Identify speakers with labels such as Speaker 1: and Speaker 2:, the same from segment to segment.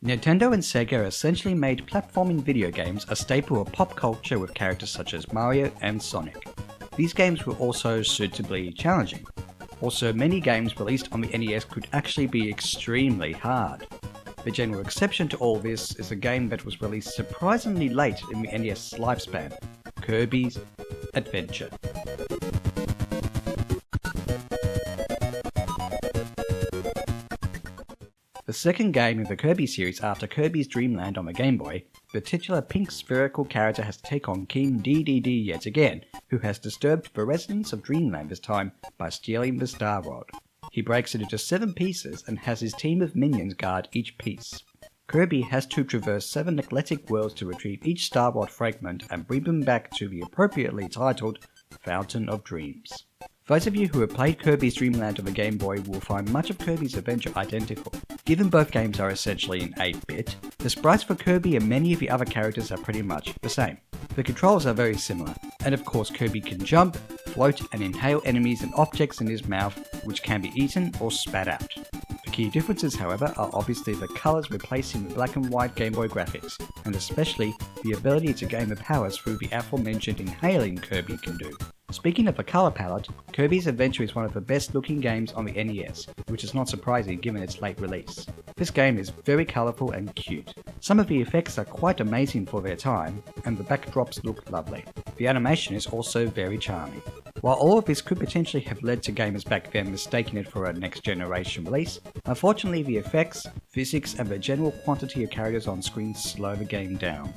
Speaker 1: Nintendo and Sega essentially made platforming video games a staple of pop culture with characters such as Mario and Sonic. These games were also suitably challenging. Also, many games released on the NES could actually be extremely hard. The general exception to all this is a game that was released surprisingly late in the NES lifespan, Kirby's Adventure. The second game in the Kirby series after Kirby's Dream Land on the Game Boy, the titular pink spherical character has to take on King DDD yet again, who has disturbed the residents of Dreamland this time by stealing the Star Rod. He breaks it into 7 pieces and has his team of minions guard each piece. Kirby has to traverse 7 neglected worlds to retrieve each Star Rod fragment and bring them back to the appropriately titled Fountain of Dreams. Those of you who have played Kirby's Dream Land on the Game Boy will find much of Kirby's Adventure identical. Given both games are essentially in 8-bit, the sprites for Kirby and many of the other characters are pretty much the same. The controls are very similar, and of course Kirby can jump, float and inhale enemies and objects in his mouth, which can be eaten or spat out. The key differences, however, are obviously the colours replacing the black and white Game Boy graphics, and especially the ability to gain the powers through the aforementioned inhaling Kirby can do. Speaking of the colour palette, Kirby's Adventure is one of the best looking games on the NES, which is not surprising given its late release. This game is very colourful and cute. Some of the effects are quite amazing for their time, and the backdrops look lovely. The animation is also very charming. While all of this could potentially have led to gamers back then mistaking it for a next generation release, unfortunately the effects, physics and the general quantity of characters on screen slow the game down.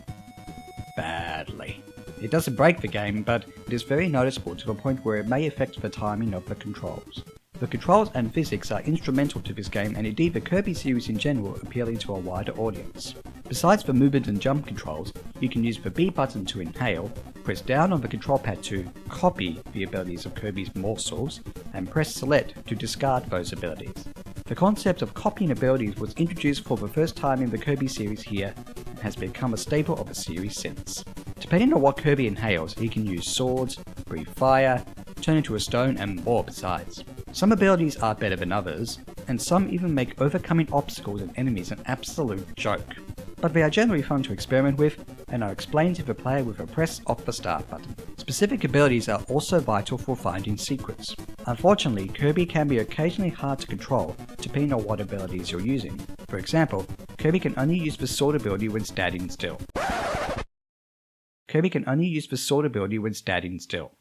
Speaker 1: Badly. It doesn't break the game, but it is very noticeable to the point where it may affect the timing of the controls. The controls and physics are instrumental to this game and indeed the Kirby series in general appealing to a wider audience. Besides the movement and jump controls, you can use the B button to inhale, press down on the control pad to copy the abilities of Kirby's morsels, and press select to discard those abilities. The concept of copying abilities was introduced for the first time in the Kirby series here and has become a staple of the series since. Depending on what Kirby inhales, he can use swords, breathe fire, turn into a stone and more besides. Some abilities are better than others, and some even make overcoming obstacles and enemies an absolute joke. But they are generally fun to experiment with, and are explained to the player with a press of the start button. Specific abilities are also vital for finding secrets. Unfortunately, Kirby can be occasionally hard to control, depending on what abilities you're using. For example, Kirby can only use the sword ability when standing still. Kirby can only use the sword ability when standing still.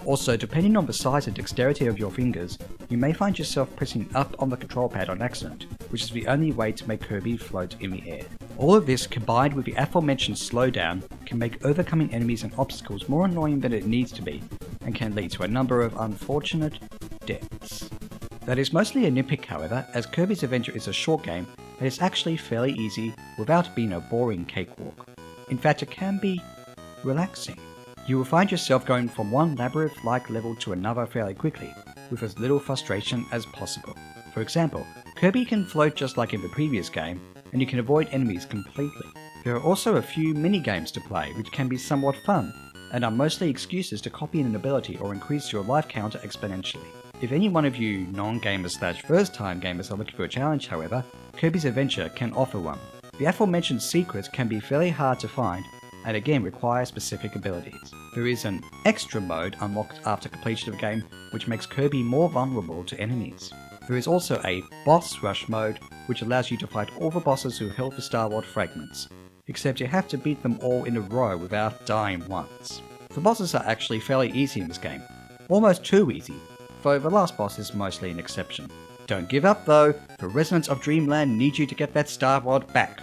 Speaker 1: Also, depending on the size and dexterity of your fingers, you may find yourself pressing up on the control pad on accident, which is the only way to make Kirby float in the air. All of this, combined with the aforementioned slowdown, can make overcoming enemies and obstacles more annoying than it needs to be, and can lead to a number of unfortunate deaths. That is mostly a nitpick however, as Kirby's Adventure is a short game that is actually fairly easy without being a boring cakewalk. In fact, it can be relaxing. You will find yourself going from one labyrinth-like level to another fairly quickly, with as little frustration as possible. For example, Kirby can float just like in the previous game, and you can avoid enemies completely. There are also a few mini-games to play which can be somewhat fun, and are mostly excuses to copy an ability or increase your life counter exponentially. If any one of you non-gamers / first-time gamers are looking for a challenge however, Kirby's Adventure can offer one. The aforementioned secrets can be fairly hard to find, and again require specific abilities. There is an extra mode unlocked after completion of the game which makes Kirby more vulnerable to enemies. There is also a boss rush mode which allows you to fight all the bosses who held the Star Rod fragments, except you have to beat them all in a row without dying once. The bosses are actually fairly easy in this game, almost too easy, though the last boss is mostly an exception. Don't give up though, the residents of Dreamland need you to get that Star Rod back.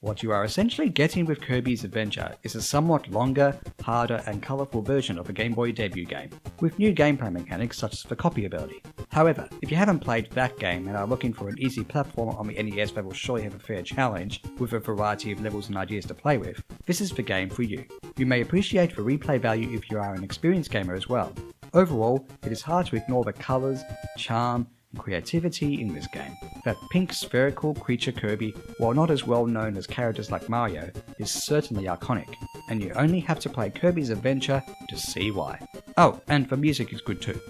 Speaker 1: What you are essentially getting with Kirby's Adventure is a somewhat longer, harder and colourful version of the Game Boy debut game, with new gameplay mechanics such as the copy ability. However, if you haven't played that game and are looking for an easy platformer on the NES that will surely have a fair challenge, with a variety of levels and ideas to play with, this is the game for you. You may appreciate the replay value if you are an experienced gamer as well. Overall, it is hard to ignore the colours, charm, and creativity in this game. That pink spherical creature Kirby, while not as well known as characters like Mario, is certainly iconic, and you only have to play Kirby's Adventure to see why. Oh, and the music is good too.